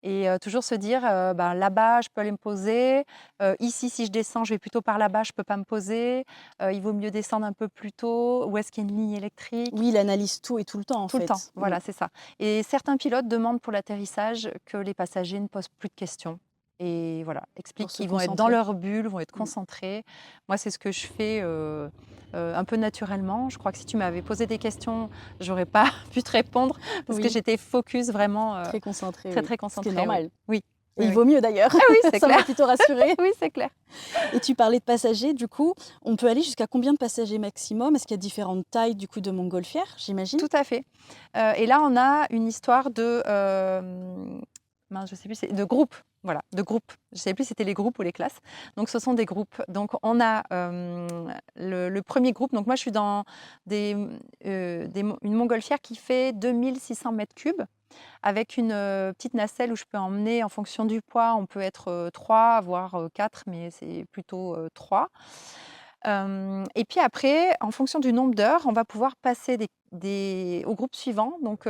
Et toujours se dire, ben, là-bas, je peux aller me poser. Ici, si je descends, je vais plutôt par là-bas, je ne peux pas me poser. Il vaut mieux descendre un peu plus tôt. Où est-ce qu'il y a une ligne électrique? Oui, il analyse tout et tout le temps, en Tout le temps, fait. voilà, c'est ça. Et certains pilotes demandent pour l'atterrissage que les passagers ne posent plus de questions. Et voilà, expliquent Pour se qu'ils vont être dans concentrer. leur bulle, vont être Mmh. concentrés. Moi, c'est ce que je fais un peu naturellement. Je crois que si tu m'avais posé des questions, j'aurais pas pu te répondre parce que Oui, j'étais focus vraiment très concentré, très, oui. très Ce qui est concentrée. Oui, normal. oui, Et oui, il oui. vaut mieux d'ailleurs. Ah oui, c'est Ça m'a clair. plutôt rassurée. Oui, c'est clair. Et tu parlais de passagers, du coup, on peut aller jusqu'à combien de passagers maximum? Est-ce qu'il y a différentes tailles, du coup, de montgolfières, j'imagine? Tout à fait. Et là, on a une histoire de, mince, je sais plus, de groupe. Voilà, de groupe. Je ne sais plus si c'était les groupes ou les classes. Donc, ce sont des groupes. Donc, on a le premier groupe. Donc, moi, je suis dans une montgolfière qui fait 2600 mètres cubes, avec une petite nacelle où je peux emmener, en fonction du poids, on peut être 3, voire 4, mais c'est plutôt 3. Et puis après, en fonction du nombre d'heures, on va pouvoir passer au groupe suivant, donc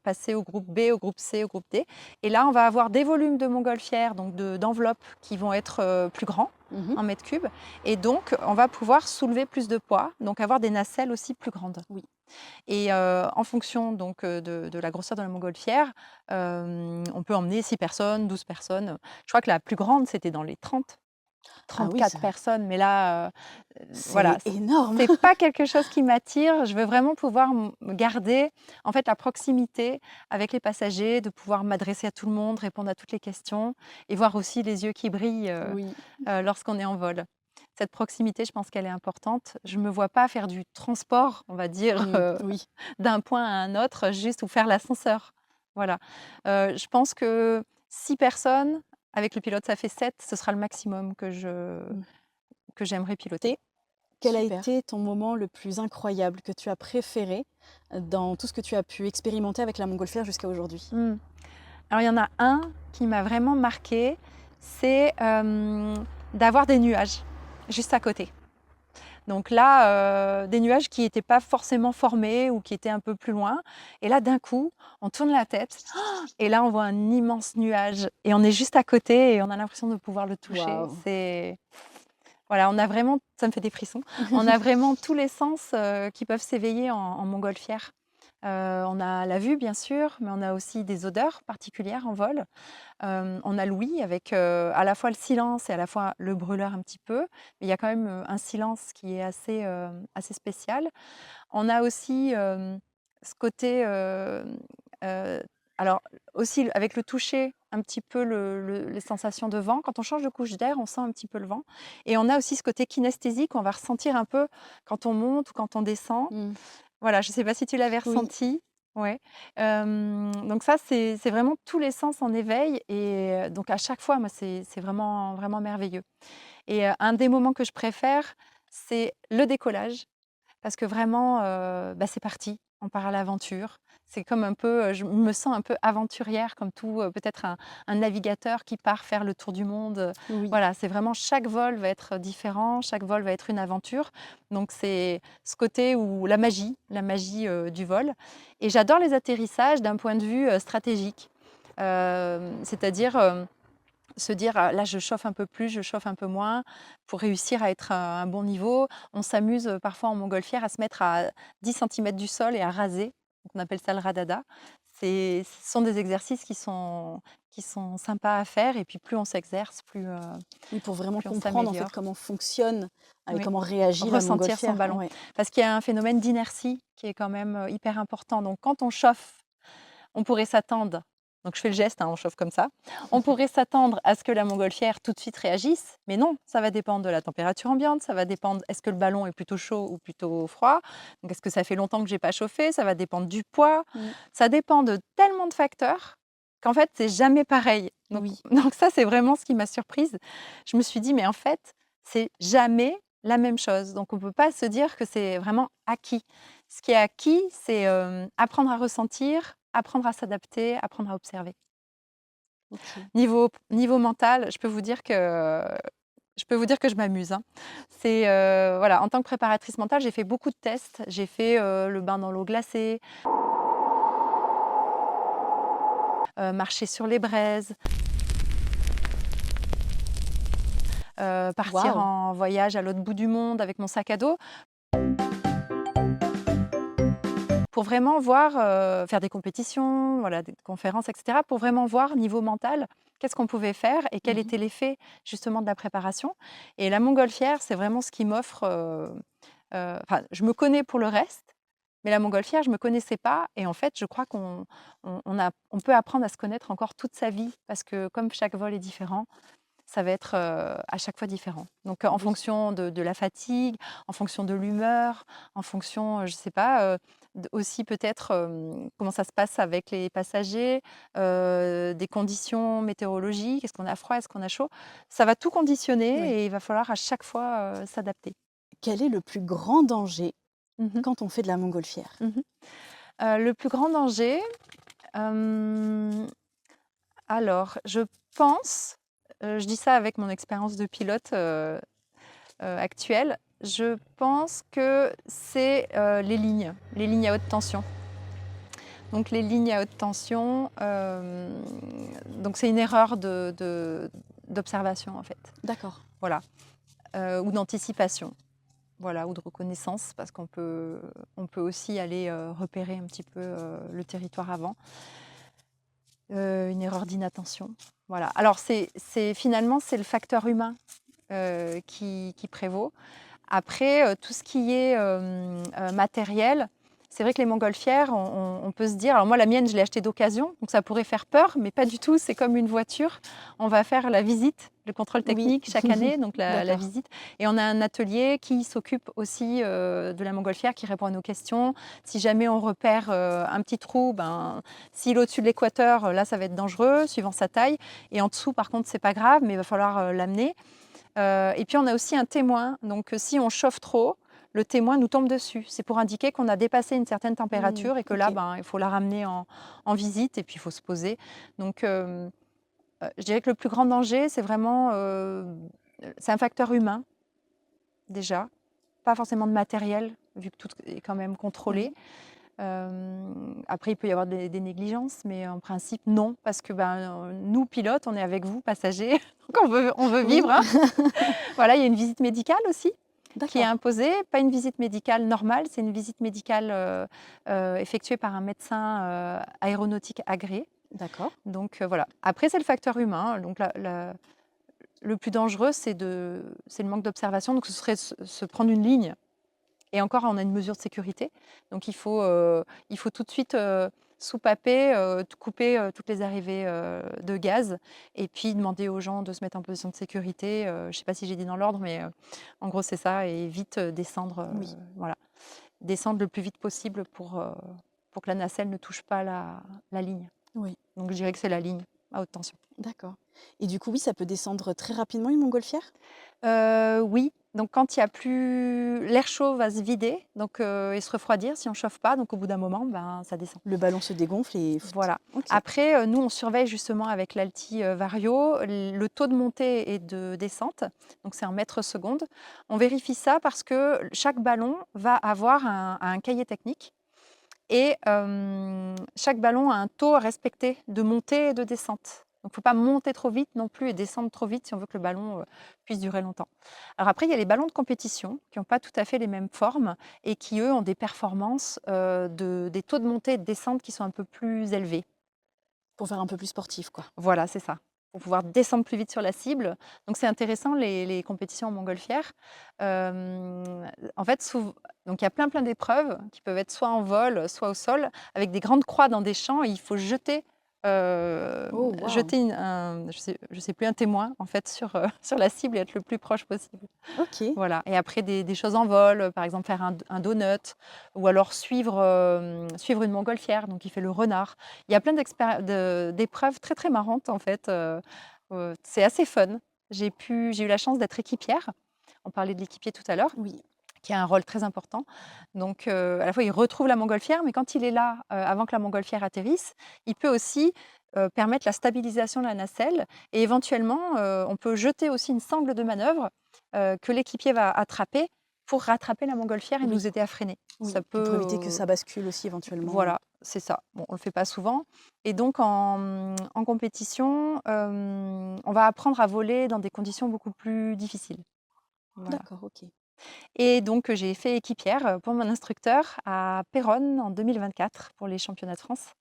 passer au groupe B, au groupe C, au groupe D. Et là, on va avoir des volumes de montgolfières, donc d'enveloppes qui vont être plus grands Mmh. en mètres cubes. Et donc, on va pouvoir soulever plus de poids, donc avoir des nacelles aussi plus grandes. Oui. Et en fonction donc, de la grosseur de la montgolfière, on peut emmener 6 personnes, 12 personnes. Je crois que la plus grande, c'était dans les 30. Ah oui, 34 personnes, mais là, voilà, c'est énorme. c'est pas quelque chose qui m'attire. Je veux vraiment pouvoir me garder, en fait, la proximité avec les passagers, de pouvoir m'adresser à tout le monde, répondre à toutes les questions et voir aussi les yeux qui brillent, Oui. lorsqu'on est en vol. Cette proximité, je pense qu'elle est importante. Je me vois pas faire du transport, on va dire, Oui. d'un point à un autre, juste ou faire l'ascenseur. Voilà. Je pense que 6 personnes, avec le pilote, ça fait 7, ce sera le maximum Mmh. que j'aimerais piloter. Quel a Super. été ton moment le plus incroyable que tu as préféré dans tout ce que tu as pu expérimenter avec la montgolfière jusqu'à aujourd'hui? Mmh. Alors il y en a un qui m'a vraiment marqué, c'est d'avoir des nuages juste à côté. Donc là, des nuages qui n'étaient pas forcément formés ou qui étaient un peu plus loin. Et là, d'un coup, on tourne la tête et là, on voit un immense nuage et on est juste à côté et on a l'impression de pouvoir le toucher. Waouh. Voilà, on a vraiment, ça me fait des frissons, on a vraiment tous les sens qui peuvent s'éveiller en montgolfière. On a la vue, bien sûr, mais on a aussi des odeurs particulières en vol. On a l'ouïe avec à la fois le silence et à la fois le brûleur un petit peu. Mais il y a quand même un silence qui est assez spécial. On a aussi ce côté, alors aussi avec le toucher, un petit peu les sensations de vent. Quand on change de couche d'air, on sent un petit peu le vent. Et on a aussi ce côté kinesthésique, on va ressentir un peu quand on monte ou quand on descend. Mm. Voilà, je ne sais pas si tu l'avais Oui. ressenti. Ouais. Donc ça, c'est vraiment tous les sens en éveil et donc à chaque fois, moi, c'est vraiment, vraiment merveilleux. Et un des moments que je préfère, c'est le décollage parce que vraiment, bah, c'est parti, on part à l'aventure. C'est comme un peu, je me sens un peu aventurière comme tout, peut-être un navigateur qui part faire le tour du monde. Oui. Voilà, c'est vraiment chaque vol va être différent, chaque vol va être une aventure. Donc c'est ce côté où la magie, du vol. Et j'adore les atterrissages d'un point de vue, stratégique. C'est-à-dire, se dire: «Ah là, je chauffe un peu plus, je chauffe un peu moins», pour réussir à être à un bon niveau. On s'amuse, parfois en montgolfière à se mettre à 10 centimètres du sol et à raser. Donc on appelle ça le radada. Ce sont des exercices qui sont sympas à faire et puis plus on s'exerce, Oui, pour vraiment plus on comprendre en fait s'améliore. comment fonctionne et Oui, comment réagit la ressentir son montgolfière. ballon. Ouais. Parce qu'il y a un phénomène d'inertie qui est quand même, hyper important. Donc quand on chauffe, on pourrait s'attendre, donc je fais le geste, hein, on chauffe comme ça. On pourrait s'attendre à ce que la montgolfière tout de suite réagisse, mais non, ça va dépendre de la température ambiante, ça va dépendre, est-ce que le ballon est plutôt chaud ou plutôt froid? Donc est-ce que ça fait longtemps que j'ai pas chauffé? Ça va dépendre du poids. Mm. Ça dépend de tellement de facteurs qu'en fait, c'est jamais pareil. Donc Oui. donc ça, c'est vraiment ce qui m'a surprise. Je me suis dit: «Mais en fait, c'est jamais la même chose». Donc on peut pas se dire que c'est vraiment acquis. Ce qui est acquis, c'est, apprendre à ressentir, apprendre à s'adapter, apprendre à observer. Ok. Niveau mental, je peux vous dire que je m'amuse, hein. C'est, voilà, en tant que préparatrice mentale, j'ai fait beaucoup de tests. J'ai fait, le bain dans l'eau glacée, marcher sur les braises, partir Waouh. en voyage à l'autre bout du monde avec mon sac à dos. Pour vraiment voir, faire des compétitions, voilà, des conférences et cetera, pour vraiment voir niveau mental, qu'est-ce qu'on pouvait faire et quel Mhm. était l'effet justement de la préparation. Et la montgolfière, c'est vraiment ce qui m'offre, enfin, je me connais pour le reste, mais la montgolfière, je ne me connaissais pas et en fait, je crois qu'on peut apprendre à se connaître encore toute sa vie parce que comme chaque vol est différent, ça va être, à chaque fois différent. Donc, en Oui. fonction de la fatigue, en fonction de l'humeur, en fonction, je ne sais pas, aussi peut-être, comment ça se passe avec les passagers, des conditions météorologiques. Est-ce qu'on a froid? Est-ce qu'on a chaud? Ça va tout Oui. conditionner et il va falloir à chaque fois, s'adapter. Quel est le plus grand danger Mmh. quand on fait de la montgolfière? Mmh. Le plus grand danger, hem, alors je pense, je dis ça avec mon expérience de pilote, actuelle, je pense que c'est, les lignes à haute tension. Donc les lignes à haute tension, donc c'est une erreur d'observation en fait, D'accord. voilà, ou d'anticipation, voilà, ou de reconnaissance parce on peut aussi aller, repérer un petit peu, le territoire avant. Une erreur d'inattention, voilà. Alors finalement, c'est le facteur humain, qui prévaut. Après, tout ce qui est, matériel, c'est vrai que les montgolfières, on peut se dire alors moi la mienne, je l'ai achetée d'occasion, donc ça pourrait faire peur, mais pas du tout, c'est comme une voiture. On va faire la visite, le contrôle Oui. technique chaque année, donc la D'accord. visite et on a un atelier qui s'occupe aussi, de la montgolfière, qui répond à nos questions. Si jamais on repère, un petit trou, ben, s'il est au-dessus de l'équateur, là ça va être dangereux suivant sa taille et en dessous par contre c'est pas grave, mais il va falloir, l'amener. Et puis on a aussi un témoin, donc si on chauffe trop, le témoin nous tombe dessus. C'est pour indiquer qu'on a dépassé une certaine température et que là, Ok. il faut la ramener en visite et puis il faut se poser. Donc, je dirais que le plus grand danger, c'est vraiment c'est un facteur humain, déjà. Pas forcément de matériel, vu que tout est quand même contrôlé. Oui. Après, il peut y avoir des négligences, mais en principe, non. Parce que nous, pilotes, on est avec vous, passagers. Donc, on veut Oui. vivre. Hein. Voilà, il y a une visite médicale aussi qui est D'accord. imposée. Pas une visite médicale normale, c'est une visite médicale effectuée par un médecin aéronautique agréé. D'accord. Donc, voilà. Après, c'est le facteur humain. Donc, le plus dangereux, c'est le manque d'observation. Donc, ce serait se prendre une ligne. Et encore, on a une mesure de sécurité. Donc, il faut tout de suite soupaper, couper toutes les arrivées de gaz et puis demander aux gens de se mettre en position de sécurité. Je ne sais pas si j'ai dit dans l'ordre, mais en gros, c'est ça. Et vite descendre, Oui. voilà. Descendre le plus vite possible pour que la nacelle ne touche pas la ligne. Oui. Donc, je dirais que c'est la ligne à haute tension. D'accord. Et du coup, oui, ça peut descendre très rapidement une montgolfière? Oui, donc quand il y a plus l'air chaud va se vider donc et se refroidir si on chauffe pas, donc au bout d'un moment, ça descend. Le ballon se dégonfle et Voilà. Ok. Après, nous, on surveille justement avec l'Alti Vario le taux de montée et de descente, donc c'est en mètres secondes. On vérifie ça parce que chaque ballon va avoir un cahier technique et chaque ballon a un taux à respecter de montée et de descente. Donc, il ne faut pas monter trop vite non plus et descendre trop vite si on veut que le ballon puisse durer longtemps. Alors après, il y a les ballons de compétition qui n'ont pas tout à fait les mêmes formes et qui, eux, ont des performances, des taux de montée et de descente qui sont un peu plus élevés. Pour faire un peu plus sportif, quoi. Voilà, c'est ça. Pour pouvoir descendre plus vite sur la cible. Donc, c'est intéressant, les compétitions en montgolfière. En fait, donc il y a plein d'épreuves qui peuvent être soit en vol, soit au sol, avec des grandes croix dans des champs et il faut jeter Oh, wow. je sais plus, un témoin en fait sur la cible et être le plus proche possible. Ok. Voilà. Et après des choses en vol, par exemple faire un donut ou alors suivre une montgolfière, donc il fait le renard. Il y a plein d'épreuves très très marrantes en fait. C'est assez fun. J'ai eu la chance d'être équipière. On parlait de l'équipier tout à l'heure, Oui. qui a un rôle très important. Donc, à la fois, il retrouve la montgolfière, mais quand il est là, avant que la montgolfière atterrisse, il peut aussi permettre la stabilisation de la nacelle. Et éventuellement, on peut jeter aussi une sangle de manœuvre que l'équipier va attraper pour rattraper la montgolfière et Oui. nous aider à freiner. Oui. Ça peut, Pour éviter que ça bascule aussi éventuellement. voilà, c'est ça. Bon, on ne le fait pas souvent. Et donc, en compétition, on va apprendre à voler dans des conditions beaucoup plus difficiles. Voilà. D'accord, ok. Et donc, j'ai fait équipière pour mon instructeur à Péronne en 2024 pour les championnats de France.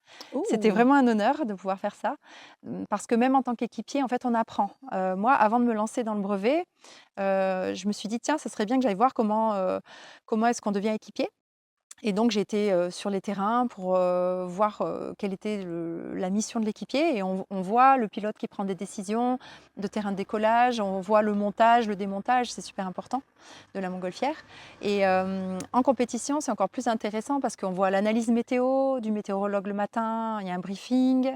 C'était Oh, vraiment un honneur de pouvoir faire ça, parce que même en tant qu'équipier, en fait, on apprend. Moi, avant de me lancer dans le brevet, je me suis dit: «Tiens, ça serait bien que j'aille voir comment est-ce qu'on devient équipier?» Et donc j'ai été sur les terrains pour voir quelle était la mission de l'équipier et on voit le pilote qui prend des décisions de terrain de décollage, on voit le montage, le démontage, c'est super important de la montgolfière. Et en compétition, c'est encore plus intéressant parce qu'on voit l'analyse météo du météorologue le matin, il y a un briefing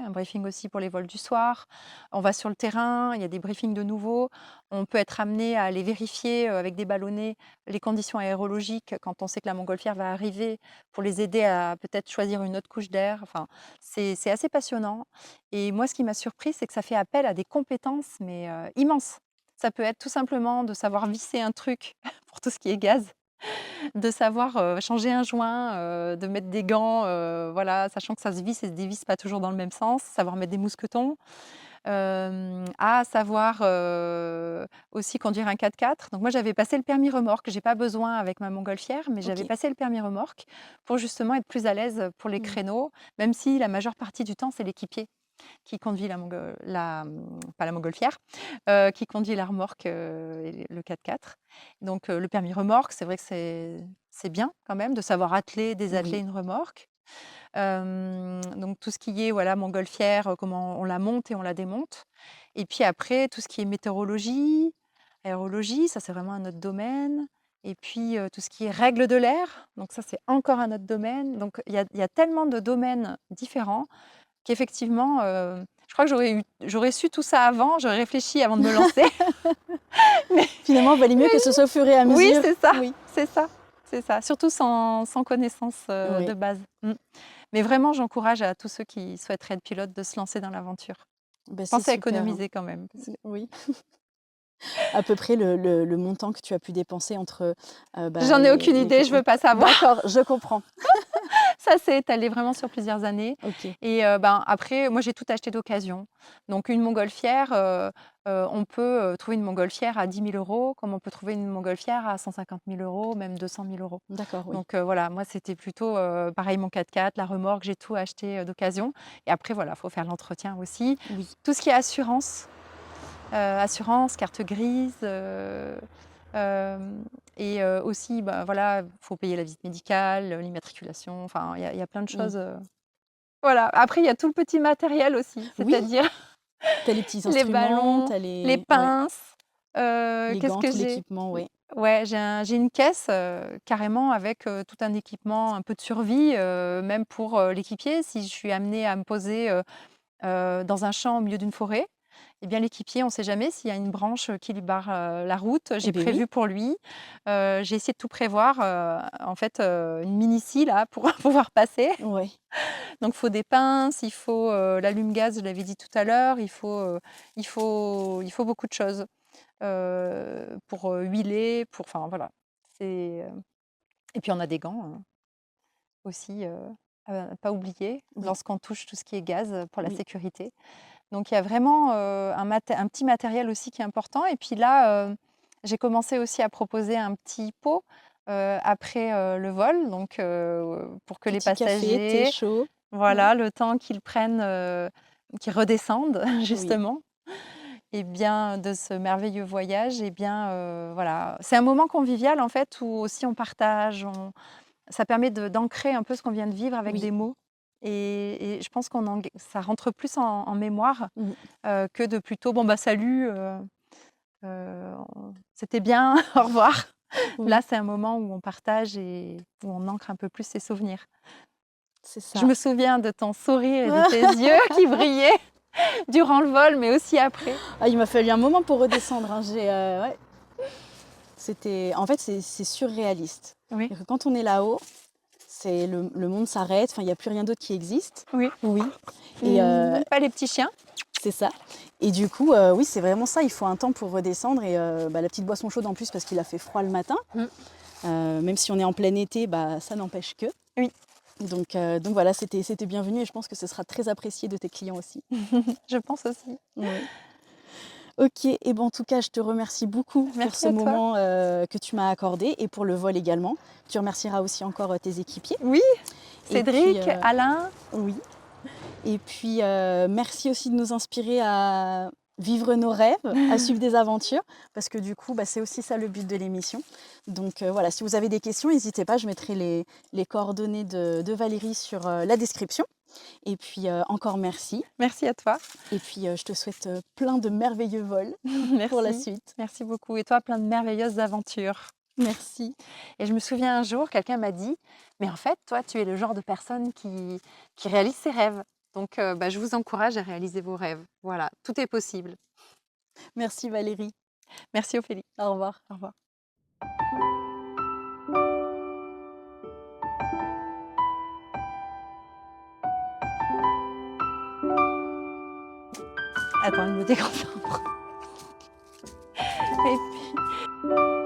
aussi pour les vols du soir. On va sur le terrain, il y a des briefings de nouveau. On peut être amené à aller vérifier avec des ballonnets les conditions aérologiques quand on sait que la montgolfière va arriver pour les aider à peut-être choisir une autre couche d'air. Enfin, c'est assez passionnant. Et moi, ce qui m'a surpris, c'est que ça fait appel à des compétences, mais immenses. Ça peut être tout simplement de savoir visser un truc pour tout ce qui est gaz, de savoir changer un joint, de mettre des gants, voilà, sachant que ça se visse et se dévisse pas toujours dans le même sens, savoir mettre des mousquetons. À savoir aussi conduire un 4x4. Donc moi, j'avais passé le permis remorque. J'ai pas besoin avec ma montgolfière, mais j'avais ok. passé le permis remorque pour justement être plus à l'aise pour les Mm. créneaux, même si la majeure partie du temps, c'est l'équipier qui conduit pas la montgolfière, qui conduit la remorque et le 4x4. Donc le permis remorque, c'est vrai que c'est bien quand même de savoir désatteler Oui. une remorque. Donc tout ce qui est voilà, montgolfière, comment on la monte et on la démonte. Et puis après, tout ce qui est météorologie, aérologie, ça c'est vraiment un autre domaine. Et puis tout ce qui est règles de l'air, donc ça c'est encore un autre domaine. Donc il y a tellement de domaines différents qu'effectivement, je crois que j'aurais su tout ça avant, j'aurais réfléchi avant de me lancer. Finalement, il valait mieux que ce soit au fur et à Oui, mesure. c'est ça, Oui. c'est ça. c'est ça. Surtout sans connaissance Oui. de base. Mais vraiment, j'encourage à tous ceux qui souhaiteraient être pilotes de se lancer dans l'aventure. Bah, c'est Pensez à super, hein. économiser quand même. Oui. À peu près le montant que tu as pu dépenser entre, J'en ai aucune idée, je veux pas savoir. D'accord, je comprends. Ça s'est étalé vraiment sur plusieurs années. OK. Et après, moi, j'ai tout acheté d'occasion. Donc une montgolfière, on peut trouver une montgolfière à 10 000 €, comme on peut trouver une montgolfière à 150 000 €, même 200 000 €. D'accord, oui. Donc voilà, moi, c'était plutôt pareil, mon 4x4, la remorque, j'ai tout acheté d'occasion. Et après, voilà, il faut faire l'entretien aussi. Oui. Tout ce qui est assurance, carte grise. Et aussi, voilà, faut payer la visite médicale, l'immatriculation, enfin, il y a plein de Mmh. choses. Voilà. Après, il y a tout le petit matériel aussi, Oui, c'est-à-dire tu as les petits les instruments, ballons, tu as les ouais, pinces. les Qu'est-ce gants, que tout j'ai? l'équipement, ouais. Ouais, j'ai une caisse carrément avec tout un équipement, un peu de survie, même pour l'équipier. Si je suis amenée à me poser dans un champ au milieu d'une forêt, eh bien l'équipier, on ne sait jamais s'il y a une branche qui lui barre la route. Eh J'ai beh, oui. prévu pour lui. J'ai essayé de tout prévoir. En fait, une mini-scie là pour pouvoir passer. Ouais. Donc, il faut des pinces, il faut l'allume-gaz, je l'avais dit tout à l'heure. Il faut beaucoup de choses pour huiler, enfin voilà. Et puis on a des gants aussi, à pas oublier Oui. lorsqu'on touche tout ce qui est gaz pour la Oui. sécurité. Donc il y a vraiment un petit matériel aussi qui est important. Et puis là, j'ai commencé aussi à proposer un petit pot après le vol, donc pour que les Petit café, thé passagers, chaud. Ouais. voilà, le temps qu'ils prennent, qu'ils redescendent Oui. justement, et bien de ce merveilleux voyage, et bien voilà, c'est un moment convivial en fait où aussi on partage, ça permet d'ancrer un peu ce qu'on vient de vivre avec Oui. des mots. Et je pense ça rentre plus en mémoire Mmh. que de plutôt bon bah salut, c'était bien, au revoir. Là, Oui, c'est un moment où on partage et où on ancre un peu plus ses souvenirs. c'est Je ça. me souviens de ton sourire et de tes yeux qui brillaient durant le vol, mais aussi après. Ah, il m'a fallu un moment pour redescendre, hein. Ouais. En fait, c'est surréaliste. Oui, C'est-à-dire que quand on est là-haut, c'est le monde s'arrête, enfin, il y a plus rien d'autre qui existe. oui. Oui. Et Même pas les petits chiens. c'est ça. Et du coup, oui, c'est vraiment ça, il faut un temps pour redescendre et la petite boisson chaude en plus parce qu'il a fait froid le matin. Mmh. Même si on est en plein été, ça n'empêche que. Oui. Donc voilà, c'était bienvenu et je pense que ce sera très apprécié de tes clients aussi. Je pense aussi. Oui. Ok, et en tout cas, je te remercie beaucoup pour Merci ce à toi. moment que tu m'as accordé et pour le vol également. Tu remercieras aussi encore tes équipiers. Oui, Et Cédric, puis, Alain. oui. Et puis, merci aussi de nous inspirer à vivre nos rêves, à suivre des aventures, parce que du coup, c'est aussi ça le but de l'émission. Donc voilà, si vous avez des questions, n'hésitez pas, je mettrai les coordonnées de Valérie sur la description. Et puis, encore merci. Merci à toi. Et puis, je te souhaite plein de merveilleux vols pour la Merci. suite. Merci beaucoup. Et toi, plein de merveilleuses aventures. Merci. Et je me souviens un jour, quelqu'un m'a dit: «Mais en fait, toi, tu es le genre de personne qui réalise ses rêves. Donc, je vous encourage à réaliser vos rêves. Voilà, tout est possible». Merci Valérie. Merci Ophélie. Au revoir. Au revoir. Attends, il me déconcentre. Et puis